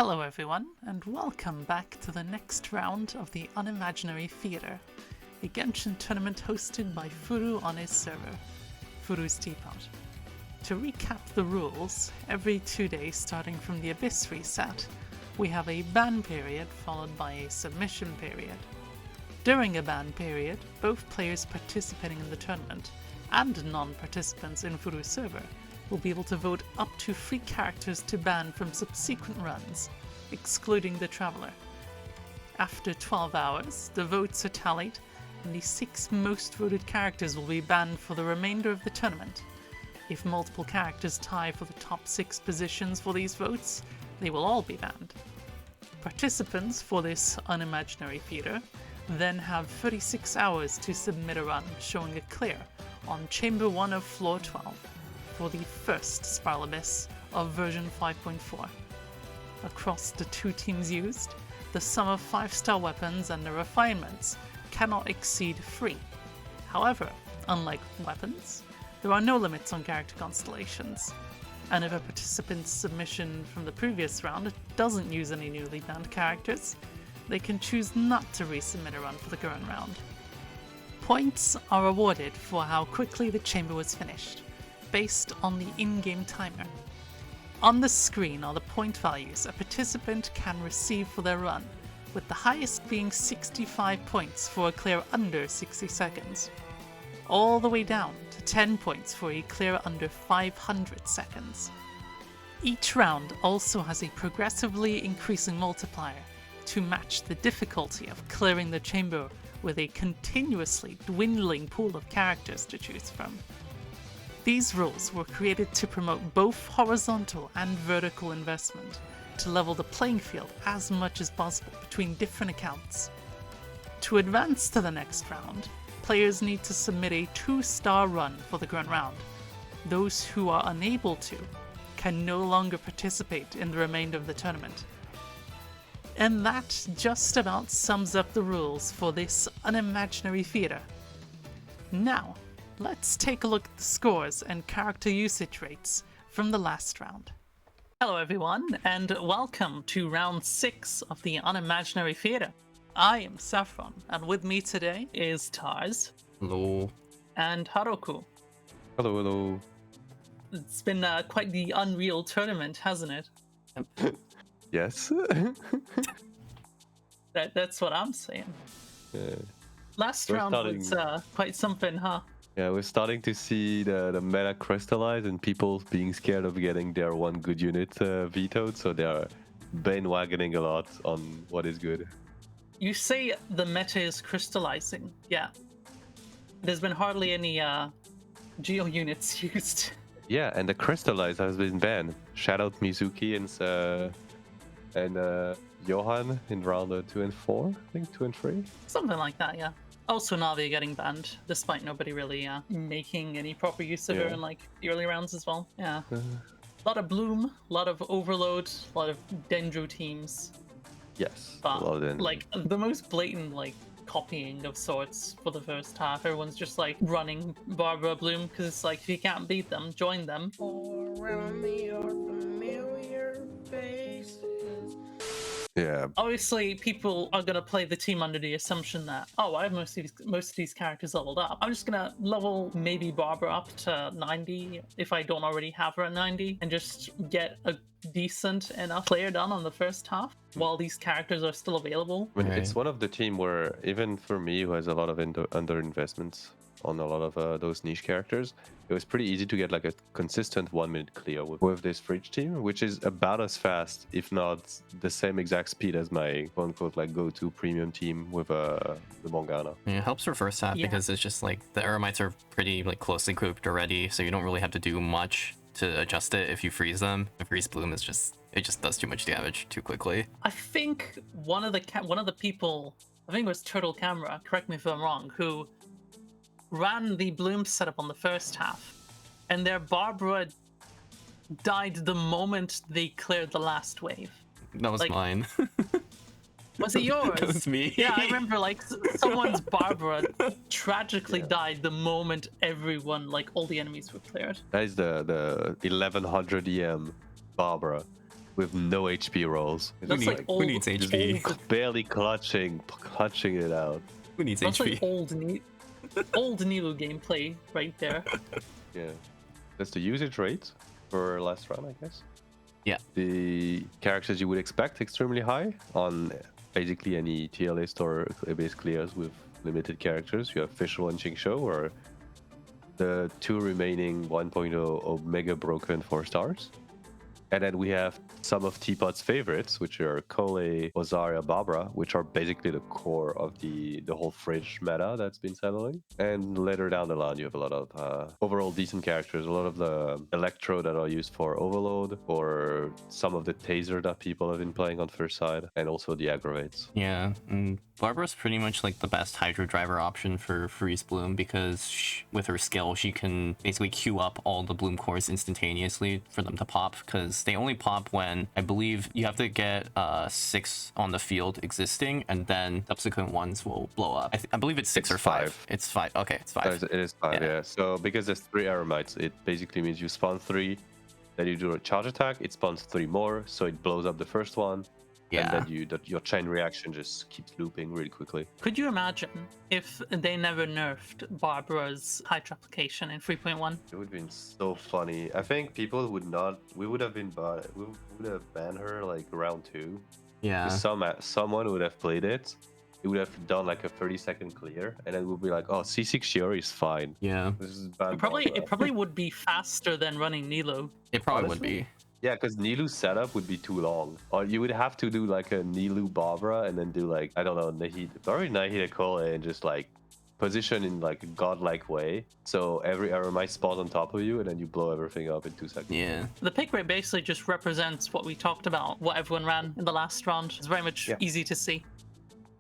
Hello everyone, and welcome back to the next round of the Unimaginary Theater, a Genshin tournament hosted by Furu on his server, Furu's Teapot. To recap the rules, every 2 days starting from the Abyss reset, we have a ban period followed by a submission period. During a ban period, both players participating in the tournament and non-participants in Furu's server will be able to vote up to 3 characters to ban from subsequent runs, excluding the Traveler. After 12 hours, the votes are tallied, and the 6 most voted characters will be banned for the remainder of the tournament. If multiple characters tie for the top 6 positions for these votes, they will all be banned. Participants for this Unimaginary Theater then have 36 hours to submit a run showing a clear on Chamber 1 of Floor 12. For the first Spiral Abyss of version 5.4. Across the 2 teams used, the sum of 5-star weapons and the refinements cannot exceed 3. However, unlike weapons, there are no limits on character constellations, and if a participant's submission from the previous round doesn't use any newly banned characters, they can choose not to resubmit a run for the current round. Points are awarded for how quickly the chamber was finished, based on the in-game timer. On the screen are the point values a participant can receive for their run, with the highest being 65 points for a clear under 60 seconds, all the way down to 10 points for a clear under 500 seconds. Each round also has a progressively increasing multiplier to match the difficulty of clearing the chamber with a continuously dwindling pool of characters to choose from. These rules were created to promote both horizontal and vertical investment, to level the playing field as much as possible between different accounts. To advance to the next round, players need to submit a 2-star run for the current round. Those who are unable to can no longer participate in the remainder of the tournament. And that just about sums up the rules for this Unimaginary Theater. Now, let's take a look at the scores and character usage rates from the last round. Hello everyone, and welcome to round 6 of the Unimaginary Theater. I am Saffron, and with me today is TarZ. Hello. And Harokku. Hello, hello. It's been quite the unreal tournament, hasn't it? Yes. That's what I'm saying. Last We're round was quite something, huh? Yeah, we're starting to see the meta crystallize and people being scared of getting their one good unit vetoed, so they are bandwagoning a lot on what is good. You say the meta is crystallizing, yeah. There's been hardly any geo units used. Yeah, and the crystallize has been banned. Shout out Mizuki and Johan in round 2 and 4, I think 2 and 3. Something like that, yeah. Also Navi getting banned, despite nobody really making any proper use of her in like the early rounds as well. Yeah. A lot of Bloom, a lot of Overload, a lot of Dendro teams. Yes. But like the most blatant like copying of sorts for the first half. Everyone's just like running Barbara Bloom because it's like if you can't beat them, join them. All around me are familiar faces. Yeah. Obviously, people are going to play the team under the assumption that, oh, I have most of these characters leveled up. I'm just going to level maybe Barbara up to 90 if I don't already have her at 90 and just get a decent enough player done on the first half while these characters are still available. I mean, it's one of the team where, even for me, who has a lot of under investments on a lot of those niche characters, it was pretty easy to get like a consistent 1-minute clear with this Fridge team, which is about as fast, if not the same exact speed as my quote-unquote like go-to premium team with the Mongana. Yeah, it helps for first half because it's just like the Eremites are pretty like closely grouped already, so you don't really have to do much to adjust it if you freeze them. The freeze bloom is just does too much damage too quickly. I think one of the people, I think it was Turtle Camera, correct me if I'm wrong, who ran the Bloom setup on the first half, and their Barbara died the moment they cleared the last wave. That was mine. Was it yours? That was me. Yeah, I remember like someone's Barbara tragically died the moment everyone, like all the enemies were cleared. That is the 1100 EM Barbara with no HP rolls. That's like who old, needs Just HP? barely clutching it out. Who needs That's HP? like old Nilo gameplay right there. Yeah. That's the usage rate for last round, I guess. Yeah. The characters you would expect extremely high on basically any tier list or base clears with limited characters. You have Fischl and Xingqiu, or the two remaining 1.0 Omega Broken 4 stars. And then we have some of Teapot's favorites, which are Kole, Ozaria, Barbara, which are basically the core of the whole fridge meta that's been settling. And later down the line, you have a lot of overall decent characters, a lot of the Electro that are used for Overload, or some of the Taser that people have been playing on first side, and also the Aggravates. Yeah, and Barbara's pretty much like the best Hydro Driver option for Freeze Bloom because with her skill, she can basically queue up all the Bloom cores instantaneously for them to pop, because they only pop when, I believe, you have to get 6 on the field existing, and then subsequent ones will blow up. I believe it's 6 or 5. It's 5. Okay, it's 5. It is 5, yeah. So because there's 3 Aramites, it basically means you spawn 3, then you do a charge attack, it spawns 3 more, so it blows up the first one. Yeah. And then your chain reaction just keeps looping really quickly. Could you imagine if they never nerfed Barbara's Hydra application in 3.1? It would have been so funny. I think people would not. We would have banned her like round 2. Yeah. Someone would have played it. It would have done like a 30-second clear, and then we'll be like, "Oh, C6 Shiori is fine." Yeah. This is banned It probably would be faster than running Nilo. It probably Honestly? would be. Yeah, because Nilu's setup would be too long. Or you would have to do like a Nilu Barbara and then do like, I don't know, Nahida Kole and just like position in like a godlike way. So every arrow might spawn on top of you and then you blow everything up in 2 seconds. Yeah. The pick rate basically just represents what we talked about, what everyone ran in the last round. It's very much easy to see.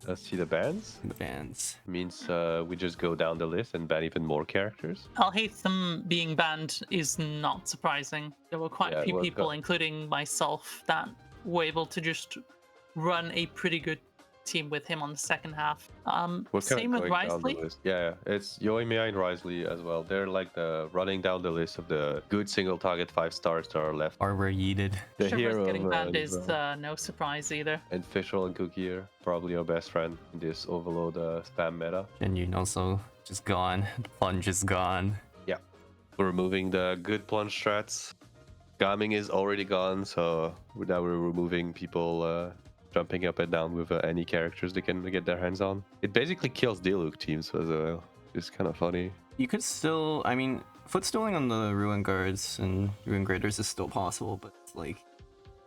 Let's see the bans. The bans. Means we just go down the list and ban even more characters. I'll hate them being banned is not surprising. There were quite a few people, including myself, that were able to just run a pretty good team with him on the second half. Same with Risley. Yeah, it's Yoimiya and Risley as well. They're like the running down the list of the good single target 5 stars that are left. Barbara yeeted. The Shiver's getting banned is no surprise either. And Fischl and Cookie are probably your best friend in this overload spam meta. And you also just gone. The plunge is gone. Yeah, we're removing the good plunge strats. Gaming is already gone, so now we're removing people jumping up and down with any characters they can get their hands on. It basically kills Diluc teams as well. It's kind of funny. You could still, I mean, footstalling on the Ruin Guards and Ruin Graders is still possible, but it's like,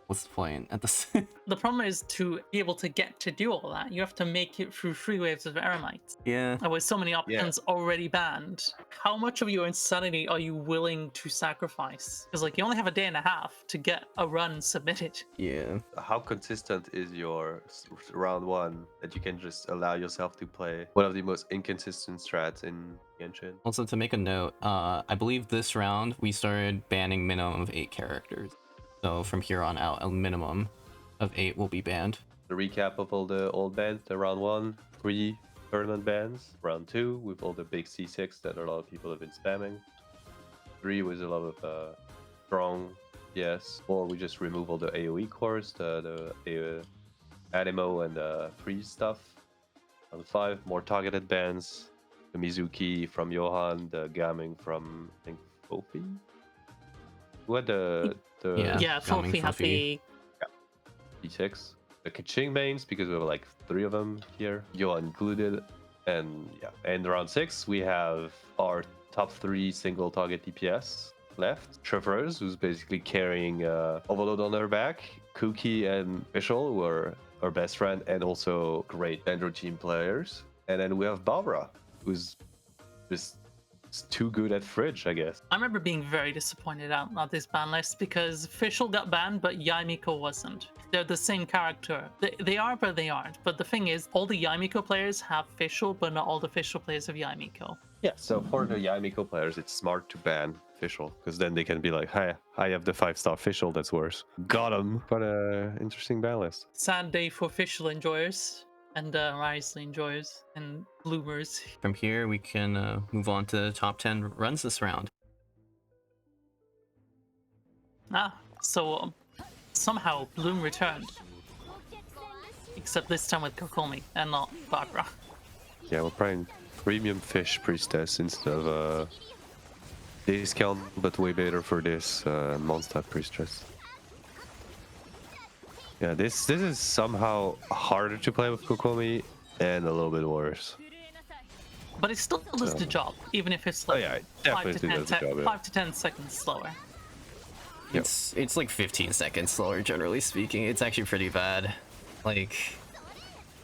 what's the point at this? The problem is to be able to get to do all that, you have to make it through 3 waves of Eremites. Yeah. And with so many options already banned, how much of your insanity are you willing to sacrifice? Because like you only have a day and a half to get a run submitted. Yeah. How consistent is your round 1 that you can just allow yourself to play one of the most inconsistent strats in Genshin? Also, to make a note, I believe this round we started banning minimum of 8 characters. So from here on out, a minimum of 8 will be banned. The recap of all the old bans: the round 1, 3 tournament bans. Round 2 with all the big C6 that a lot of people have been spamming. 3 was a lot of strong yes. 4 we just remove all the AoE cores, the Animo and freeze stuff. Round 5 more targeted bans. The Mizuki from Johan, the Gaming from I think Fofi. Who had the Fofi had the D6. The Kaching mains, because we have like 3 of them here, Johan included. And and round 6 we have our top 3 single target DPS left. Traverse, who's basically carrying Overload on her back. Cookie and Fischl, who are our best friend and also great Dendro team players. And then we have Barbara, who's just too good at Fridge, I guess. I remember being very disappointed at this ban list because Fischl got banned, but Yaimiko wasn't. They're the same character. They are, but they aren't. But the thing is, all the Yaimiko players have Fischl, but not all the Fischl players have Yaimiko. Yeah, so for the Yaimiko players, it's smart to ban Fischl, because then they can be like, hi, I have the 5-star Fischl, that's worse. Got him. What an interesting ban list. Sad day for Fischl enjoyers and Risley enjoyers and bloomers. From here, we can move on to the top 10 runs this round. So somehow Bloom returned. Except this time with Kokomi and not Barbara. Yeah, we're playing premium fish priestess instead of discount, but way better for this Mondstadt priestess. Yeah, this is somehow harder to play with Kokomi and a little bit worse. But it still does the job, even if it's like it definitely does the job, 5 to 10 seconds slower. It's like 15 seconds slower, generally speaking. It's actually pretty bad. Like,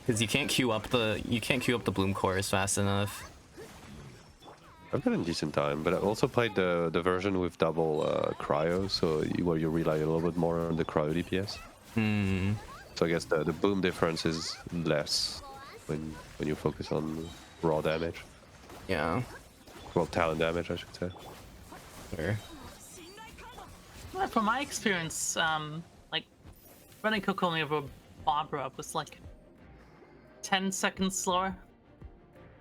because you can't queue up the bloom chorus fast enough. I've got a decent time, but I also played the version with double cryo, so where you rely a little bit more on the cryo DPS. So I guess the boom difference is less when you focus on raw damage. Yeah. Well, talent damage, I should say. Sure. Well, from my experience, like running Kokomi over Barbara was like 10 seconds slower,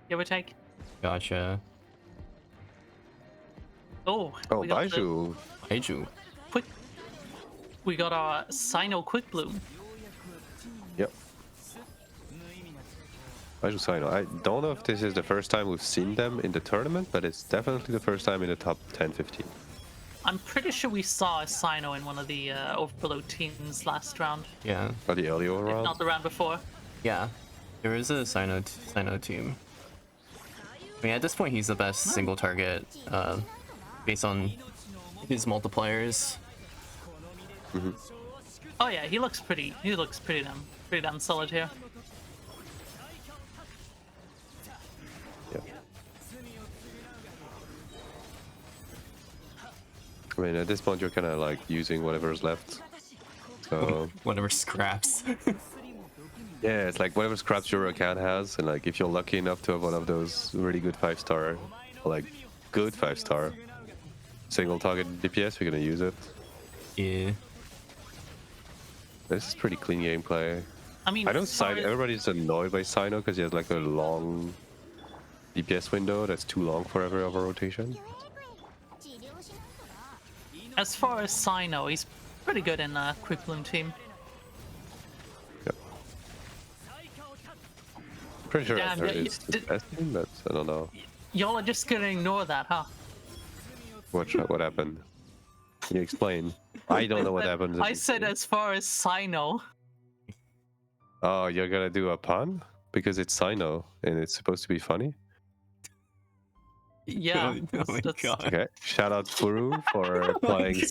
give or take. Gotcha. Oh, Baiju. Baiju. Quick. We got our Sino Quick Bloom. Yep. Baiju Sino. I don't know if this is the first time we've seen them in the tournament, but it's definitely the first time in the top 10-15. I'm pretty sure we saw a Sino in one of the Overbelow teams last round. Yeah. Or the earlier If round? not the round before. Yeah. There is a Sino team. I mean, at this point, he's the best single target, based on his multipliers. Oh yeah, he looks pretty damn solid here. Yep. I mean, at this point, you're kind of like using whatever's left. So Whatever scraps. yeah, it's like whatever scraps your account has, and like if you're lucky enough to have one of those really good 5-star, or like good 5-star single target DPS, you're gonna use it. Yeah. This is pretty clean gameplay. I mean, I know everybody's annoyed by Sino because he has like a long DPS window that's too long for every other rotation. as far as Sino, he's pretty good in Quick Bloom team. Yep. Pretty sure Damn, it's the best team, but I don't know. Y'all are just gonna ignore that, huh? What happened? Can you explain? I don't know what happened. I said as far as Sino. Oh, you're gonna do a pun? Because it's Sino and it's supposed to be funny? Yeah. Oh my god. Okay, shout out Furu for playing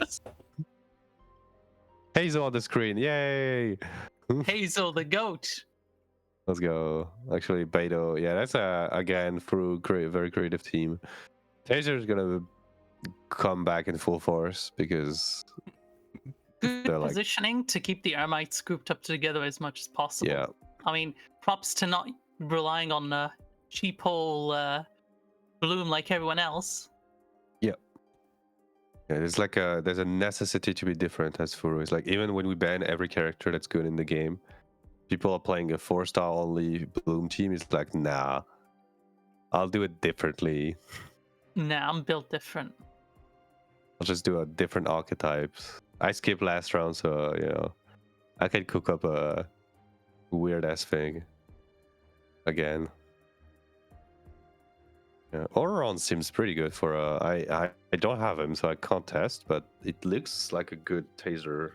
Hazel on the screen, yay! Hazel the goat. Let's go. Actually, Beto, yeah, that's again Furu, very creative team. Taser's gonna come back in full force because Good they're like, positioning to keep the Ermites grouped up together as much as possible. yeah, I mean, props to not relying on cheap hole Bloom like everyone else. yeah. There's like there's a necessity to be different as Furu. It's like even when we ban every character that's good in the game, people are playing a 4-star only Bloom team. It's like, nah, I'll do it differently. Nah, I'm built different. I'll just do a different archetypes. I skipped last round, so you know, I can cook up a weird ass thing again. Yeah, Auron seems pretty good for I don't have him, so I can't test, but it looks like a good taser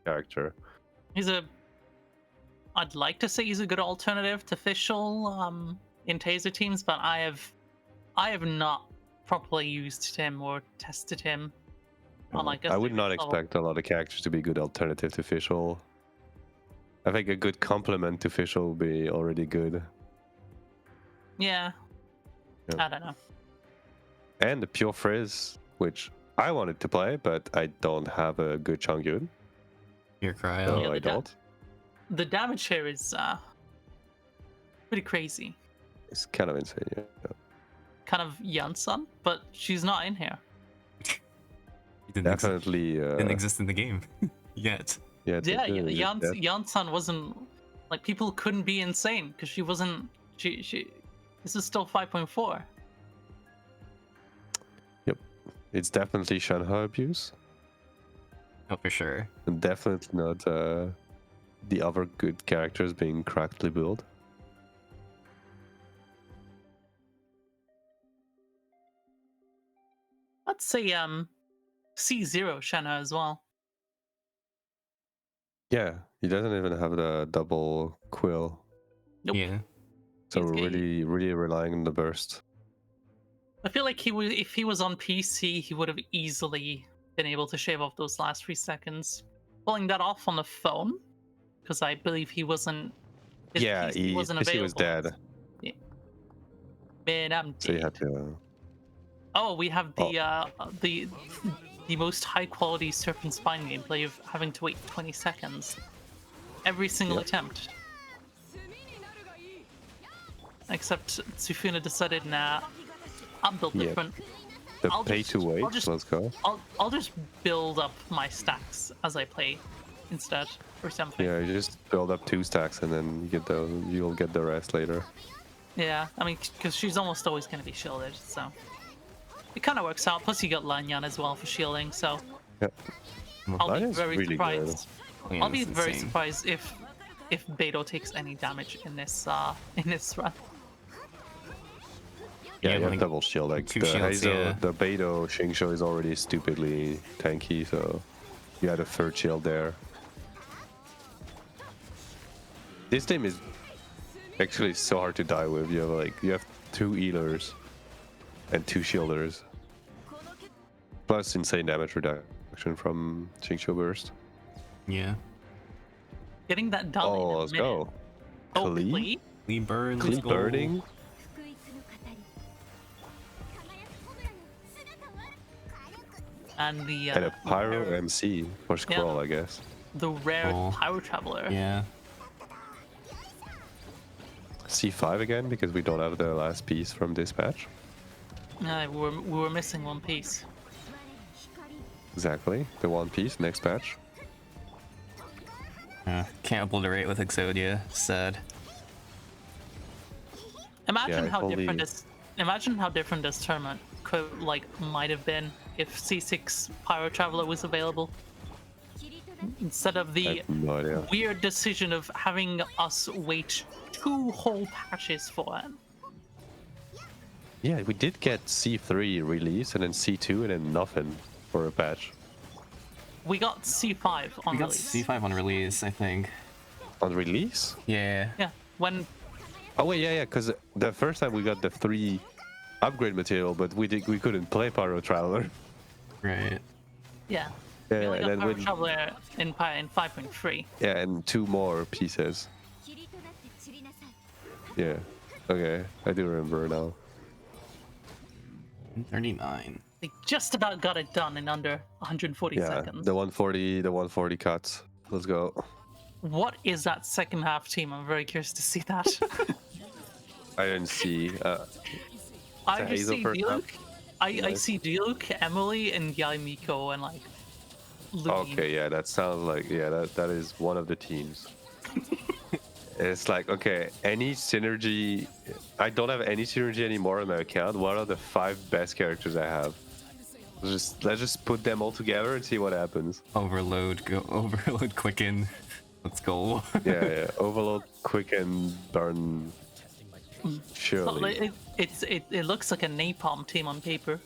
character. I'd like to say he's a good alternative to Fischl in taser teams, but I have not properly used him or tested him on like I would not expect a lot of characters to be a good alternative to Fischl. I think a good complement to Fischl would be already good. Yeah. Yeah. I don't know. And the Pure Frizz, which I wanted to play, but I don't have a good Changyun. Your cryo. So Yeah, I don't. The damage here is pretty crazy. It's kind of insane, yeah. Kind of Yansan, but she's not in here. Definitely. Didn't exist in the game yet. Yeah, Yansan wasn't like people couldn't be insane because she wasn't. She. This is still 5.4. Yep, it's definitely Shanghai abuse. Oh, for sure. And definitely not the other good characters being correctly built. Let's say C0 Shenna as well. Yeah, he doesn't even have the double quill. Nope. Yeah. So He's we're good. really relying on the burst. I feel like if he was on PC, he would have easily been able to shave off those last 3 seconds. Pulling that off on the phone, because I believe he wasn't. His Yeah, PC wasn't PC available. was dead. Yeah. Man, I'm So you dead. had to. Oh, we have the most high quality Serpent Spine gameplay of having to wait 20 seconds every single attempt. Except Tsufuna decided, nah, I'm built Yeah. different. The I'll pay just- to wait. I'll just- Let's go. I'll just build up my stacks as I play instead, or something. Yeah, you just build up 2 stacks and then you'll get the rest later. Yeah, I mean, because she's almost always going to be shielded, so it kind of works out. Plus, you got Lanyan as well for shielding, so Yeah. I'll be Lanyan's very really good. surprised. Yeah, I'll be that's very insane. surprised if Beto takes any damage in this run. Yeah, Yeah, you have like, double shield. Like two the shields, Hazel, yeah. the Beidou Xingqiu is already stupidly tanky, so you had a 3rd shield there. This team is actually so hard to die with. You have 2 healers and 2 shielders, plus insane damage reduction from Xingqiu burst. Yeah. Getting that done. Oh, in a let's minute. go. Oh, Klee? Klee? Lee Bird, let's Clean go. burning. And the And a Pyro MC for Scroll, I guess. the rare Oh. Pyro Traveler. Yeah. C5 again because we don't have the last piece from Dispatch. We were missing one piece. Exactly, the one piece next patch. Can't obliterate with Exodia. Sad. Imagine Yeah, how if different only- this tournament might have been if C6 Pyro Traveler was available. Instead of I the have no idea. weird decision of having us wait 2 whole patches for it. Yeah, we did get C3 release and then C2 and then nothing for a patch. We got C5 on We got release. C5 on release, I think. On release? Yeah. Yeah, when Oh wait, yeah, because the first time we got the 3 upgrade material, but we couldn't play Pyro Traveler. Right. yeah, Yeah, we only and got then Pyro when, Traveler in 5.3. yeah, and 2 more pieces. Yeah, okay, I do remember now. 39. They just about got it done in under 140 Yeah, seconds. the 140 cuts. Let's go. What is that second half team? I'm very curious to see that. I didn't see. I a just Hazel see first half? Diluc. I see Diluc, Emily, and Yai Miko, and like. Lupin. Okay, yeah, that sounds like that is one of the teams. It's like, okay, any synergy. I don't have any synergy anymore on my account. What are the 5 best characters I have? Let's just put them all together and see what happens. Overload, go overload, quicken. Let's go. Yeah. Overload, quicken, burn. So, Surely. it looks like a napalm team on paper.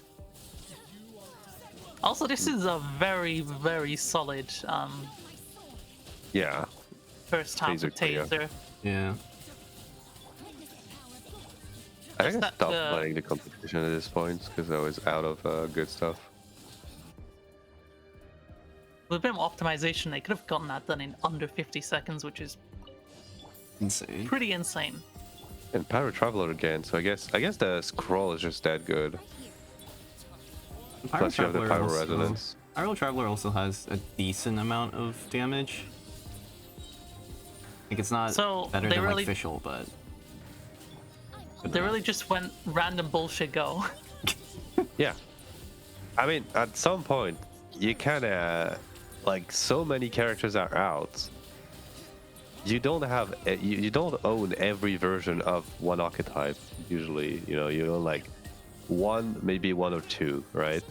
Also, this is a very, very solid Yeah. first half Taser of clear. Taser. Yeah. I think I that stopped the- playing the competition at this point because I was out of good stuff. With a bit more optimization, they could have gotten that done in under 50 seconds, which is Insane. pretty insane. And Pyro Traveler again, so I guess the scroll is just that good. Plus you have the Traveler Pyro also- Resonance. Pyro Traveler also has a decent amount of damage. Like it's not So, better they than really- like Fischl, but They really just went random bullshit go. Yeah. I mean, at some point, you kind of like so many characters are out. You don't have you don't own every version of one archetype usually. You own like one, maybe 1 or 2, right?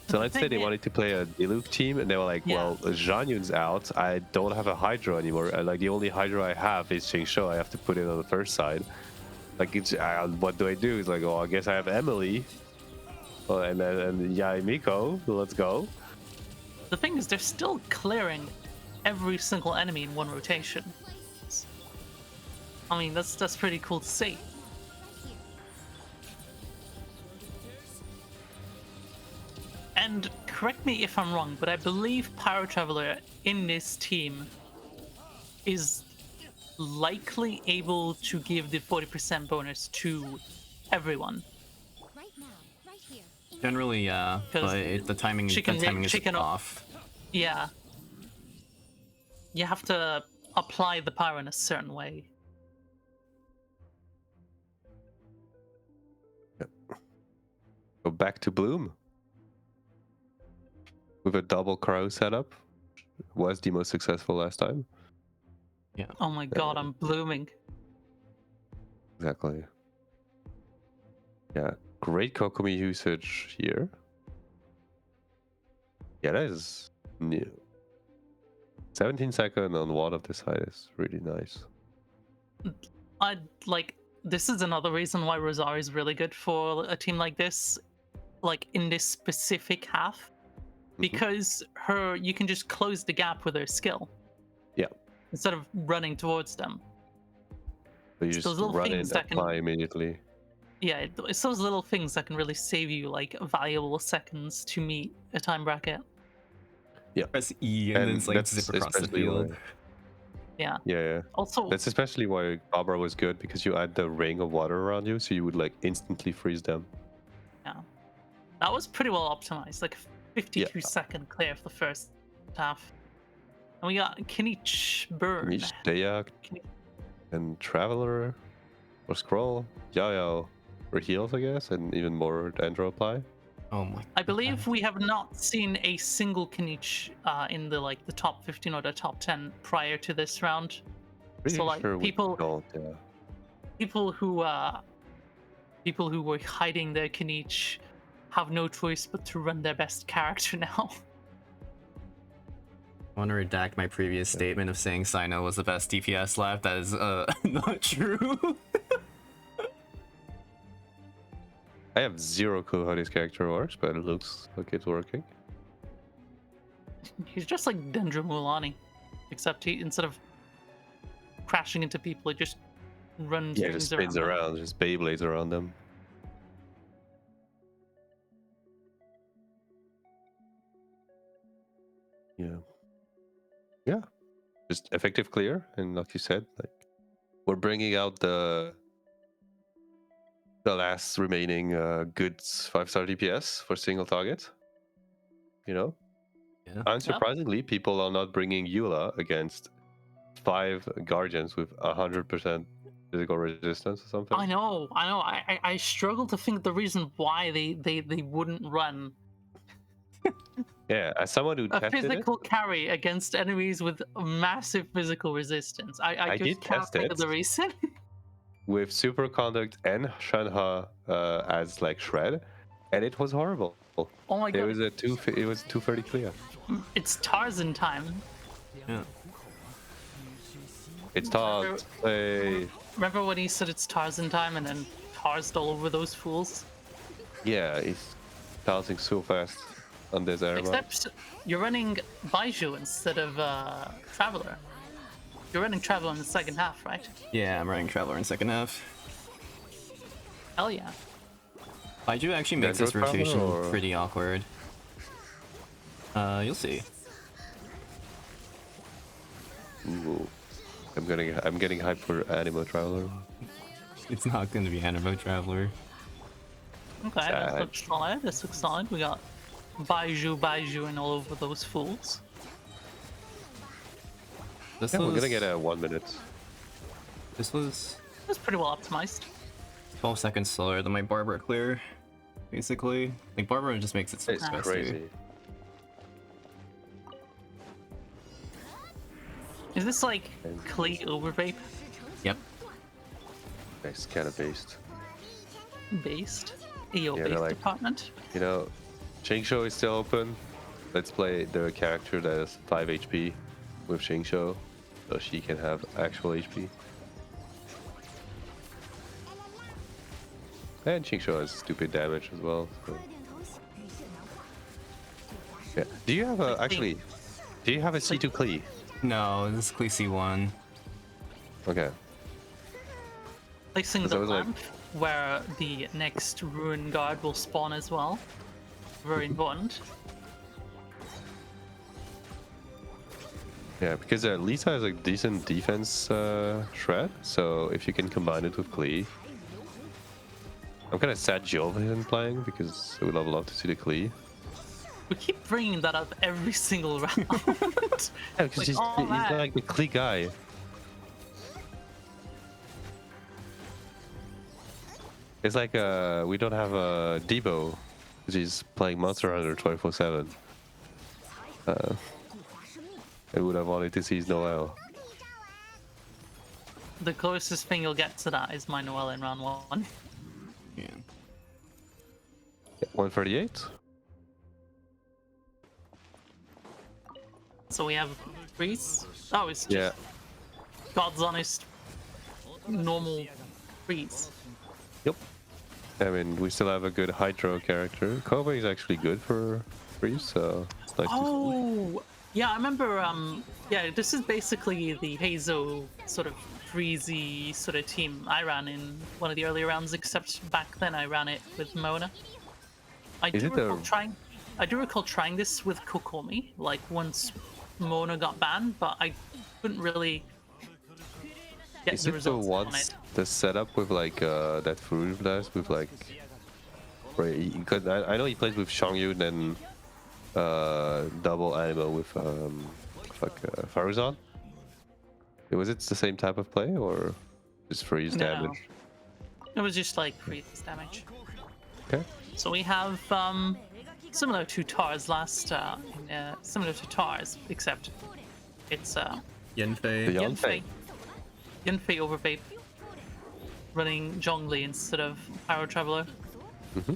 So let's say they wanted to play a Diluc team, and they were like, well, Zhang Yun's out. I don't have a Hydra anymore. Like, the only Hydra I have is Ching Shou. I have to put it on the first side. Like, what do I do? It's like, oh, I guess I have Emily. Well, and Yai Miko. Let's go. The thing is, they're still clearing every single enemy in one rotation. I mean, that's pretty cool to see. And correct me if I'm wrong, but I believe Pyro Traveler in this team is likely able to give the 40% bonus to everyone. Generally, yeah, but the timing is off. Yeah. You have to apply the pyro in a certain way. Yep. Go back to Bloom. With a double crow setup. Was the most successful last time. Yeah. Oh my god, I'm blooming. Exactly. Yeah. Great Kokomi usage here. Yeah, that is new. 17 seconds on one of the side is really nice. This is another reason why Rosario is really good for a team like this, like in this specific half, because you can just close the gap with her skill. Yeah. Instead of running towards them. So you just run in and apply immediately. Yeah, it's those little things that can really save you like valuable seconds to meet a time bracket. Yeah. Press E and then it's like zip across the field. Yeah. Yeah. Also, that's especially why Barbara was good, because you add the ring of water around you, so you would like instantly freeze them. Yeah. That was pretty well optimized, like 52-second clear for the first half. And we got Kinich Burn. Kinich Dayak and Traveler or Scroll. Yao for heals, I guess, and even more Dendro apply. Oh my. I believe we have not seen a single Kinich in the top 15 or the top 10 prior to this round. Pretty so like sure people who were hiding their Kinich have no choice but to run their best character now. I want to redact my previous statement of saying Sino was the best DPS left. That is not true. I have zero clue how this character works, but it looks like it's working. He's just like Dendro Mulan, except he, instead of crashing into people, he just runs. Yeah, just spins around, just Beyblades around them. Yeah, just effective clear, and like you said, like we're bringing out the last remaining good 5-star DPS for single target. You know, unsurprisingly, people are not bringing Eula against 5 Guardians with 100% physical resistance or something. I know. I struggle to think the reason why they wouldn't run. Yeah, as someone who tested physical carry against enemies with massive physical resistance. I just can't think of the reason. With Superconduct and Shanha as like shred, and it was horrible. Oh my god! It was 230 clear. It's TarZ time. Yeah. It's TarZ. Hey. Remember when he said it's TarZ time and then TarZ'd all over those fools? Yeah, he's TarZing so fast on this area. Except you're running Baiju instead of Traveler. You're running Traveler in the second half, right? Yeah, I'm running Traveler in second half. Hell yeah. Baiju actually makes this rotation pretty awkward. You'll see. Ooh. I'm getting hyped for Animo Traveler. It's not gonna be Animo Traveler. Okay, that looks solid. This looks solid. We got Baiju and all over those fools. We're gonna get a 1 minute. This was pretty well optimized. 12 seconds slower than my Barbara clear, basically. Like Barbara just makes it so it's faster. Crazy. Is this like Klee overvape? Yep. It's kind of based. Based? EO based like, department? You know, Shingshou is still open. Let's play the character that has 5 HP with Shingshou, so she can have actual HP. And Shingshou has stupid damage as well. So. Yeah. Do you have a Do you have a C2 Klee? No, this is Klee C1. Okay. Placing the lamp where the next Ruin Guard will spawn as well. Very important. Yeah, because Lisa has a decent defense shred, so if you can combine it with Klee. I'm kind of sad Jove isn't playing because I would have loved to see the Klee. We keep bringing that up every single round. Yeah, because he's like the Klee guy. It's like we don't have a Debo because he's playing Monster Hunter 24/7. I would have wanted to see his Noel. The closest thing you'll get to that is my Noel in round 1. Yeah. 138. So we have freeze. Oh, it's just God's honest normal freeze. Yep. I mean, we still have a good Hydro character. Kobe is actually good for freeze, so it's nice to see. Yeah, I remember, yeah, this is basically the Hazo sort of freezy sort of team I ran in one of the earlier rounds, except back then I ran it with Mona. I do recall trying this with Kokomi, like once Mona got banned, but I couldn't really get the results on it. The setup with like that Furu Blast with like, because I know he plays with Xiangyun and double animal with Faruzan. Was it the same type of play or just freeze damage? It was just like freeze damage. Okay. So we have similar to TarZ last, similar to TarZ, except it's Yanfei. Yanfei over Babe, running Zhongli instead of Pyro Traveler. Mm-hmm.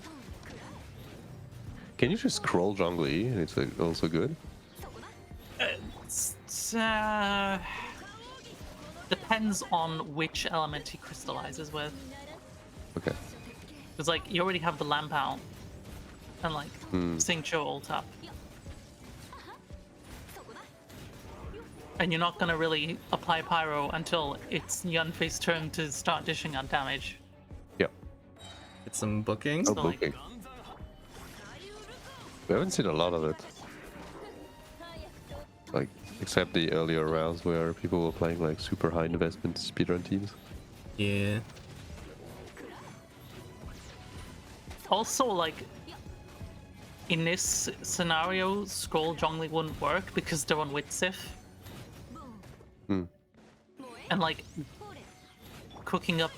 Can you just scroll Zhongli and it's like also good? Depends on which element he crystallizes with. Okay. Because like you already have the lamp out and like Xingqiu ult up. And you're not gonna really apply Pyro until it's Yanfei's turn to start dishing out damage. Yep. Get some bookings. Oh, booking. We haven't seen a lot of it. Like, except the earlier rounds where people were playing like super high investment speedrun teams. Yeah. Also, like, in this scenario, Scroll Zhongli wouldn't work because they're on Witsif. And like, cooking up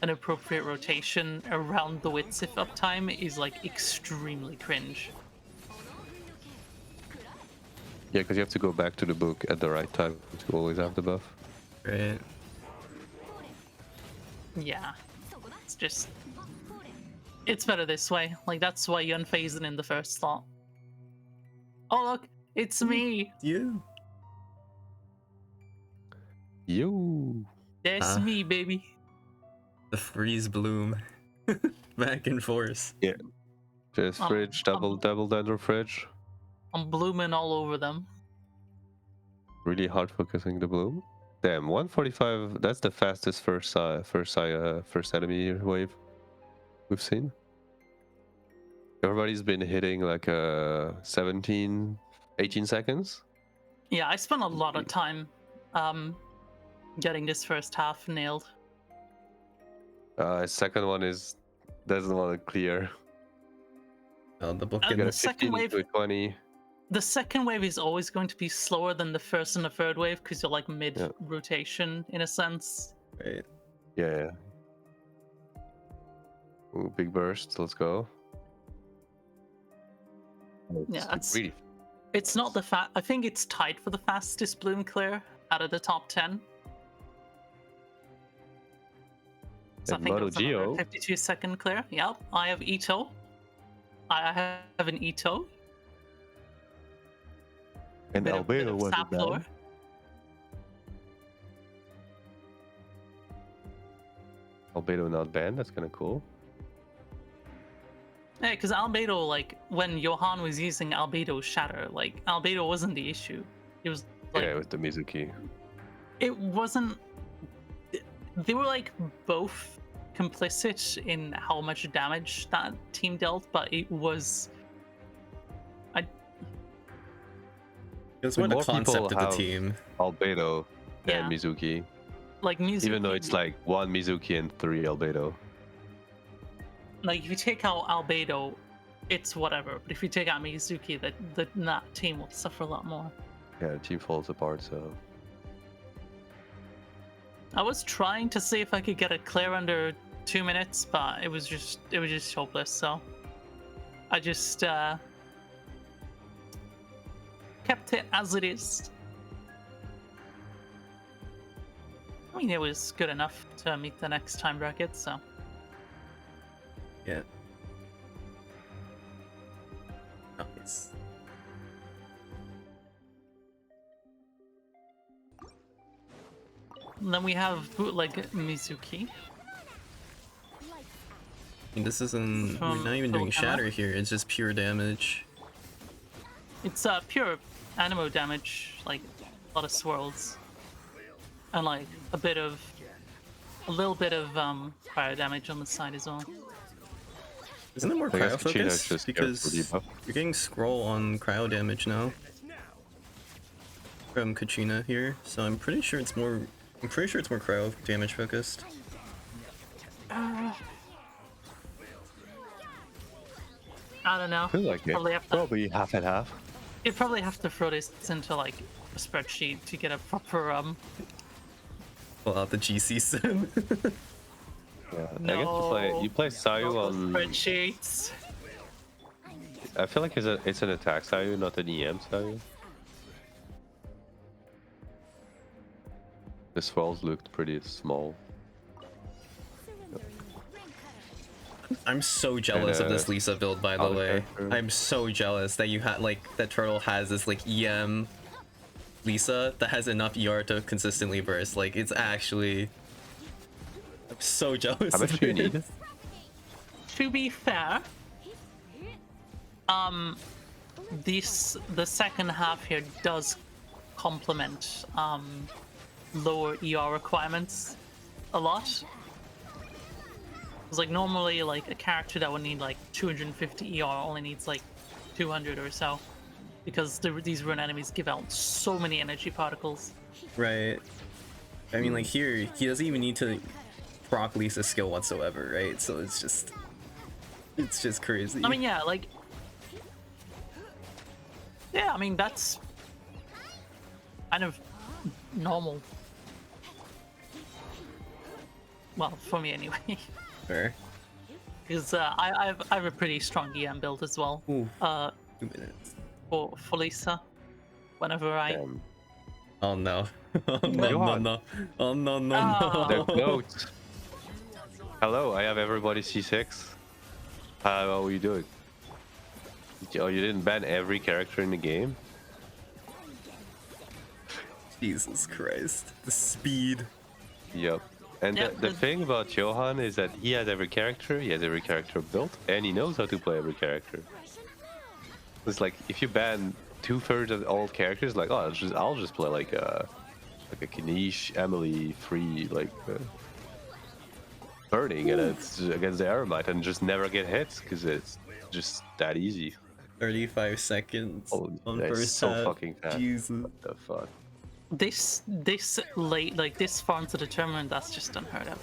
an appropriate rotation around the Witsif uptime is like extremely cringe. Yeah, because you have to go back to the book at the right time to always have the buff. Right. Yeah. It's just... It's better this way. Like, that's why Yanfei isn't in the first slot. Oh, look! It's me! You. Yo! That's me, baby. The freeze bloom. Back in force. Yeah. Just fridge, double dender fridge. I'm blooming all over them. Really hard focusing the bloom. Damn, 145. That's the fastest first enemy wave we've seen. Everybody's been hitting like 17, 18 seconds. Yeah, I spent a lot of time getting this first half nailed. Second one doesn't want to clear. The book The second wave to 20. The second wave is always going to be slower than the first and the third wave because you're like mid-rotation in a sense. Right. Yeah. Ooh, big burst. Let's go. Yeah, it's not the I think it's tied for the fastest bloom clear out of the top 10. So I think it's another 52-second clear. Yep, I have Ito. I have an Ito. And Albedo was Saffron. Albedo not banned. That's kind of cool. Yeah, because Albedo, like, when Johan was using Albedo's Shatter, like, Albedo wasn't the issue. It was, like... Yeah, it was the Mizuki. It wasn't... They were, like, both complicit in how much damage that team dealt, but it was... It was more the concept of the team. Albedo and Mizuki. Like, Mizuki... Even though it's, like, 1 Mizuki and 3 Albedo. Like, if you take out Albedo, it's whatever. But if you take out Mizuki, that team will suffer a lot more. Yeah, the team falls apart, so... I was trying to see if I could get a clear under 2 minutes, but it was just hopeless, so... I just, kept it as it is. I mean, it was good enough to meet the next time bracket, so... Yeah. Nice. And then we have bootleg Mizuki. I mean, this isn't... We're not even doing shatter here, it's just pure damage. It's pure animo damage, like a lot of swirls. And like a little bit of fire damage on the side as well. Isn't it more cryo focus? Because you're getting scroll on cryo damage now from Kachina here, so I'm pretty sure it's more cryo damage focused. I don't know. I feel like probably half and half. You'd probably have to throw this into like a spreadsheet to get a proper pull out the GC sim. Yeah, no, I guess you play Sayu on spreadsheets. I feel like it's an attack Sayu, not an EM Sayu. The swells looked pretty small. I'm so jealous of this Lisa build, by the way. I'm so jealous that you had that Turtle has this EM Lisa that has enough ER to consistently burst. Like, it's actually... I'm so jealous. How much do you need? To be fair, the second half here does complement lower ER requirements a lot. It's like normally like a character that would need like 250 ER only needs like 200 or so, because these rune enemies give out so many energy particles. Right. I mean, like here, he doesn't even need to proc Lisa's skill whatsoever, right? So it's just crazy. I mean, yeah, like, yeah, I mean that's kind of normal. Well, for me anyway. Fair. Because I have a pretty strong EM build as well. Ooh, 2 minutes. For Lisa, whenever I. Oh no! Oh no! No! Oh no! No! The goat. Hello, I have everybody C6. How are you doing? Oh, you didn't ban every character in the game? Jesus Christ! The speed. Yep. And the thing about Johan is that he has every character built, and he knows how to play every character. It's like if you ban 2/3 of all characters, like, oh, I'll just play like a Kanish, Emily, free, burning, and it's against the Eremite and just never get hits because it's just that easy. 35 seconds on first so half. fucking fast. Jesus. What the fuck? This late, like this far into the tournament, that's just unheard of.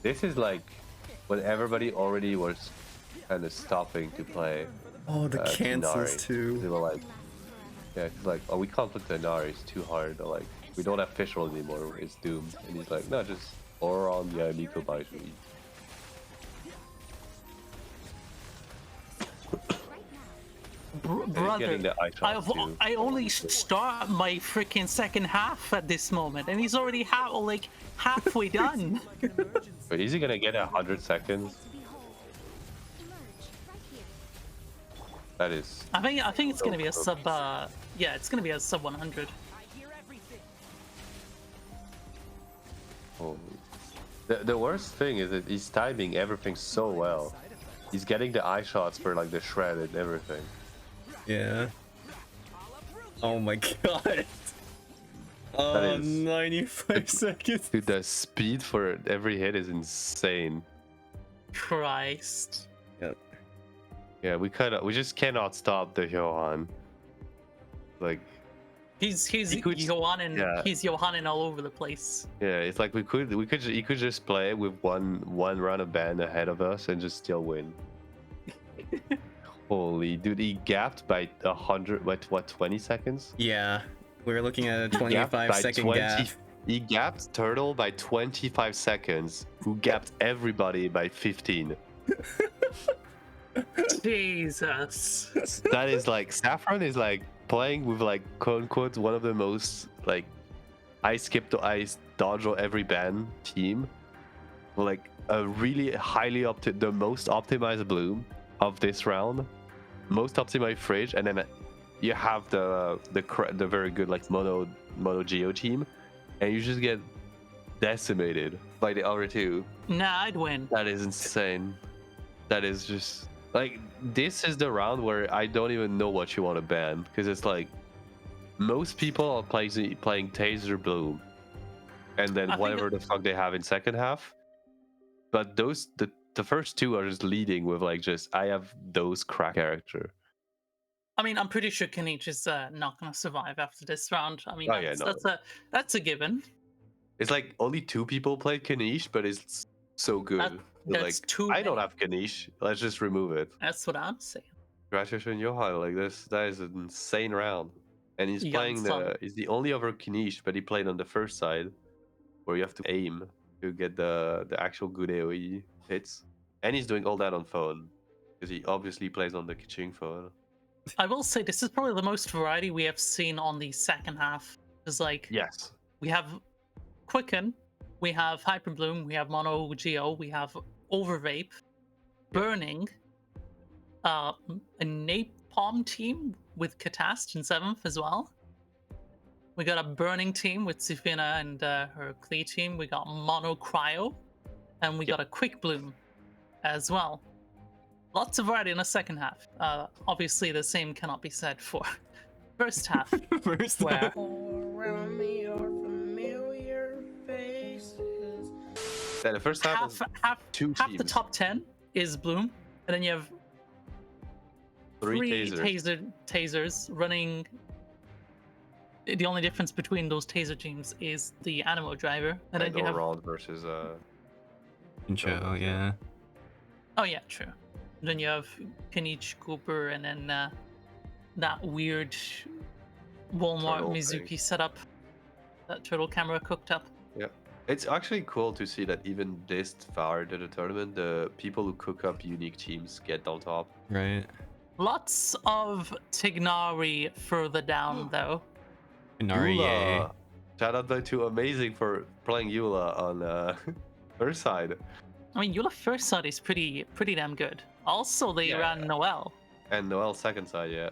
This is like when everybody already was kind of stopping to play. Oh, the cancels Inari. too. They were like, yeah, it's like, oh, we can't put the Inari, it's too hard. Or like, we don't have fish roll anymore, it's doomed. And he's like, no, just Oron, yeah, Nico Baishui. Brother, I only start my freaking second half at this moment, and he's already halfway done. But is he gonna get 100 seconds? That is. I think it's so gonna be a close. sub. Yeah, it's gonna be a sub 100. Holy. The worst thing is that he's timing everything so well. He's getting the eye shots for like the shred and everything. Yeah. Oh my god. Oh, is- 95 seconds. Dude, the speed for every hit is insane. Christ. Yep. Yeah, we just cannot stop the Johan. Like, He's could- Johannin. yeah. He's Johannin all over the place. yeah, it's like he could just play with one run of ban ahead of us and just still win. Holy dude, he gapped by 100. What 20 seconds? Yeah. We're looking at a Gapped 25 by second 20 gap. He gapped Turtle by 25 seconds, who gapped everybody by 15. Jesus. That is like, Saffron is like playing with like quote unquote one of the most like ice skip to ice dodge or every ban team. Like a really highly the most optimized bloom of this round, most optimized fridge, and then you have the very good like mono geo team, and you just get decimated by the other two. Nah, I'd win. That is insane. That is just like, this is the round where I don't even know what you want to ban, because it's like most people are playing Taser Bloom, and then whatever the fuck they have in second half. But the first two are just leading with like, just I have those crack character. I mean, I'm pretty sure Kanich is not going to survive after this round. I mean, Oh, yeah, that's a given. It's like only 2 people played Kanish, but it's so good. That's Like, too I don't many. have Kanish. Let's just remove it. That's what I'm saying. Congratulations, Johan. Like this, that is an insane round. And he's Young playing son. he's the only other Kanish, but he played on the first side, where you have to aim to get the actual good AoE hits. And he's doing all that on phone, because he obviously plays on the Kiching phone. I will say this is probably the most variety we have seen on the second half. Because like, Yes. we have Quicken, we have Hyper Bloom, we have Mono Geo, we have Overvape, Burning, a Napalm team with Catast in 7th as well. We got a Burning team with Sifina and her Klee team. We got Mono Cryo, and we got a Quick Bloom as well. Lots of variety in the second half. Obviously, the same cannot be said for first half. First where half. Around me are familiar faces. Yeah, the first half was half two the teams. top 10 is Bloom, and then you have 3 tasers running. The only difference between those taser teams is the Animo driver, and then you have Laurent versus Joe, yeah. oh yeah, true. Then you have Kanich, Cooper, and then that weird Walmart Turtle Mizuki thing. setup that Turtle camera cooked up. Yeah. It's actually cool to see that even this far into the tournament, the people who cook up unique teams get on top. Right. Lots of Tignari further down though. Inari, yay. Eula. Shout out to Amazing for playing Eula on her side. I mean, Eula first side is pretty damn good. Also, they Yeah. ran Noel. And Noel second side, yeah.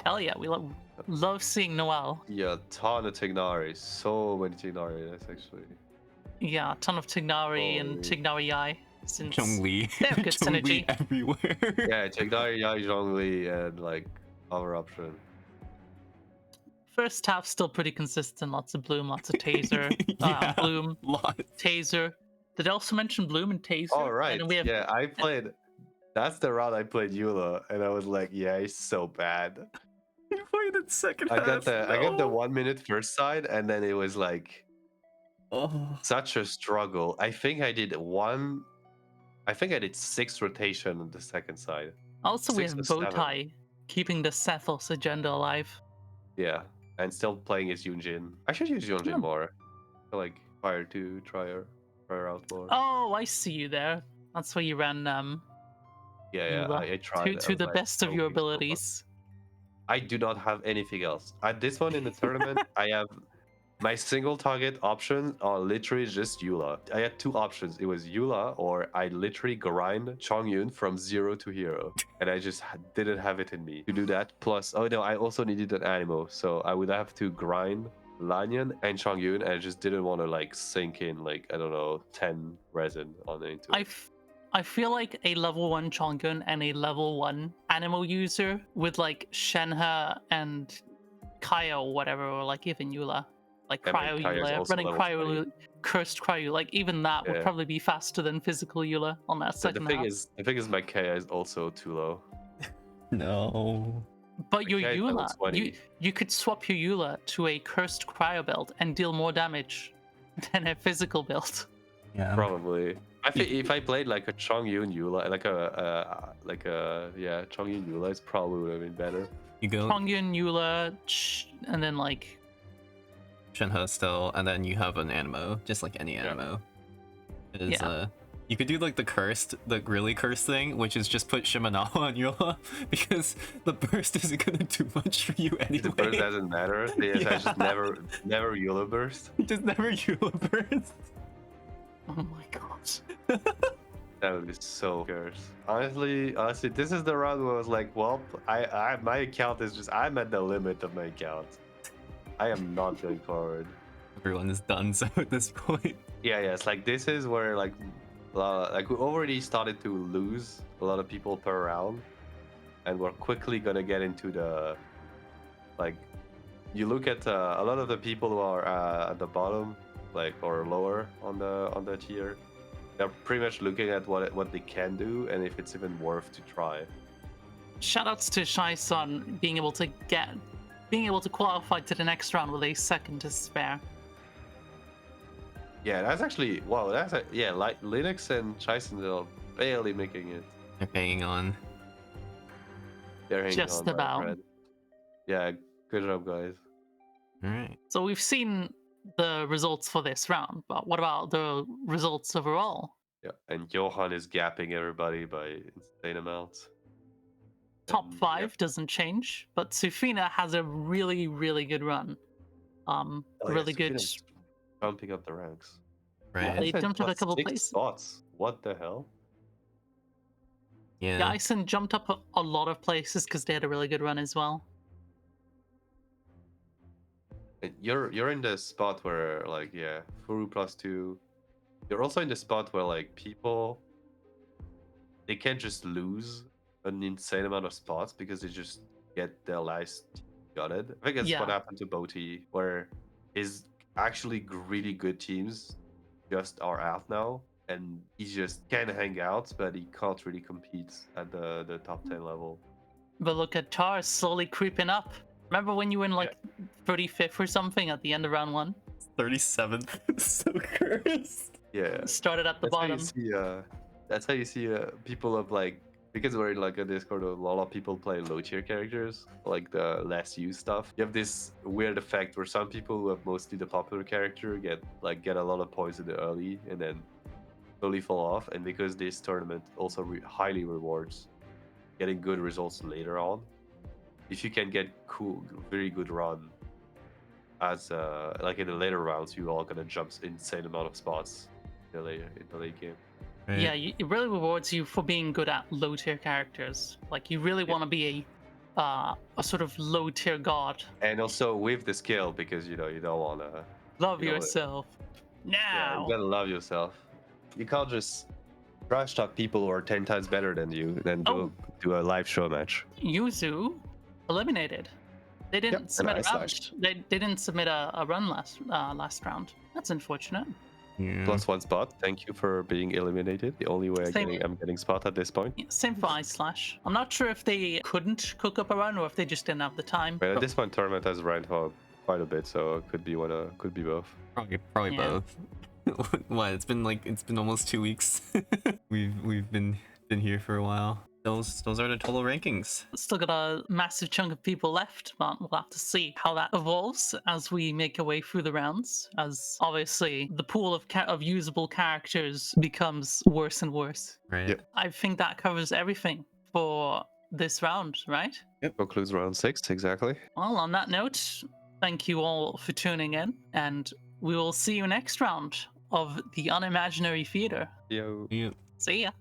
Hell yeah, we love seeing Noel. Yeah, ton of Tignari. So many Tignari, that's actually. Yeah, a ton of Tignari and Holy. Tignari Eye. Since Zhongli. they have good Zhongli synergy. everywhere. Yeah, Tignari, Yai, Zhongli, and like other option. First half still pretty consistent. Lots of Bloom, lots of Taser. Yeah. Bloom, Lot. Taser. Did I also mention Bloom and Taser? All right. And then we have Yeah, I played. That's the round I played Eula, and I was like, yeah, he's so bad. You played it second I half. got the 1 minute first side, and then it was like Oh. such a struggle. I think I did 6 rotation on the second side. Also we 6 have or 7. Bowtie keeping the Sethos agenda alive. Yeah, and still playing as Yunjin. I should use Yunjin Yeah. more. I like fire to try her out more. Oh, I see you there. That's why you ran yeah, Eula I tried. to the best of your abilities. I do not have anything else. At this one in the tournament, I have My single target options are literally just Eula. I had two options. It was Eula or I literally grind Chongyun from 0 to hero. And I just didn't have it in me to do that. Plus, oh no, I also needed an Animo. So I would have to grind Lanyan and Chongyun. And I just didn't want to like sink in like, I don't know, 10 resin on into it. I feel like a level 1 Chongyun and a level 1 Animo user with like Shenhe and Kaya or whatever, or like even Eula. Like cryo Eula, running cryo, cursed cryo, like even that would probably be faster than physical Eula on that second half. The thing is my Kaya is also too low. No. But your Eula, you could swap your Eula to a cursed cryo build and deal more damage than a physical build. Yeah. Probably. I think if I played like a Chongyun Eula, Chongyun Eula, it probably would have been better. You go Chongyun, Eula, and then like Shenhe still, and then you have an Animo, just like any Animo. You could do like the really cursed thing, which is just put Shimanawa on Eula, because the burst isn't gonna do much for you anyway. The burst doesn't matter. I just never Eula burst. Just never Eula burst. Oh my god. That would be so cursed. Honestly, this is the round where I was like, well, my account is just, I'm at the limit of my account. I am not going forward. Everyone is done so at this point. Yeah, it's like this is where like we already started to lose a lot of people per round, and we're quickly gonna get into the like. You look at a lot of the people who are at the bottom, like or lower on the tier. They're pretty much looking at what they can do and if it's even worth to try. Shoutouts to Shai-Sun being able to qualify to the next round with a second to spare. Yeah, that's actually wow. Like Linux and Shai-Sun are barely making it. They're hanging on. They're hanging just on, about. Yeah, good job, guys. All right. So we've seen the results for this round, but what about the results overall? Yeah, and Johan is gapping everybody by insane amounts. Top 5 doesn't change, but Sufina has a really, really good run. Really good. Bumping up the ranks. Right. Yeah, they jumped up a couple 6 places. spots. What the hell? Yeah. Dyson jumped up a lot of places because they had a really good run as well. And you're in the spot where like Furu +2. You're also in the spot where like people they can't just lose an insane amount of spots because they just get their last gutted. I think that's what happened to Boti, where his actually really good teams just are out now, and he just can hang out, but he can't really compete at the top 10 level. But look at TarZ slowly creeping up. Remember when you were in like 35th or something at the end of round 1? 37th. So cursed. Yeah. Started at the bottom. That's how you see people of like, because we're in like a Discord, a lot of people play low tier characters, like the less used stuff. You have this weird effect where some people who have mostly the popular character get a lot of points in the early and then slowly fall off. And because this tournament also highly rewards getting good results later on, if you can get very good run as like in the later rounds, you are gonna jump insane amount of spots in the late game. Right. Yeah, it really rewards you for being good at low tier characters. Like you really want to be a sort of low tier god. And also with the skill, because you don't want to love yourself. Now yeah, you gotta love yourself. You can't just trash talk people who are 10 times better than you, then go do a live show match. Yuzu eliminated. They didn't submit a round. They didn't submit a run last round. That's unfortunate. Yeah. +1 spot. Thank you for being eliminated. The only way I'm getting spot at this point. Yeah, same for iSlash. I'm not sure if they couldn't cook up a run or if they just didn't have the time. But at this point, tournament has ran for quite a bit, so it could be could be both. Probably both. What? It's been almost 2 weeks. we've been here for a while. Those are the total rankings. Still got a massive chunk of people left, but we'll have to see how that evolves as we make our way through the rounds. As obviously the pool of usable characters becomes worse and worse. Right. Yep. I think that covers everything for this round, right? Yep. Concludes round 6 exactly. Well, on that note, Thank you all for tuning in, and we will see you next round of the Unimaginary Theater. Yo. Yeah. See ya.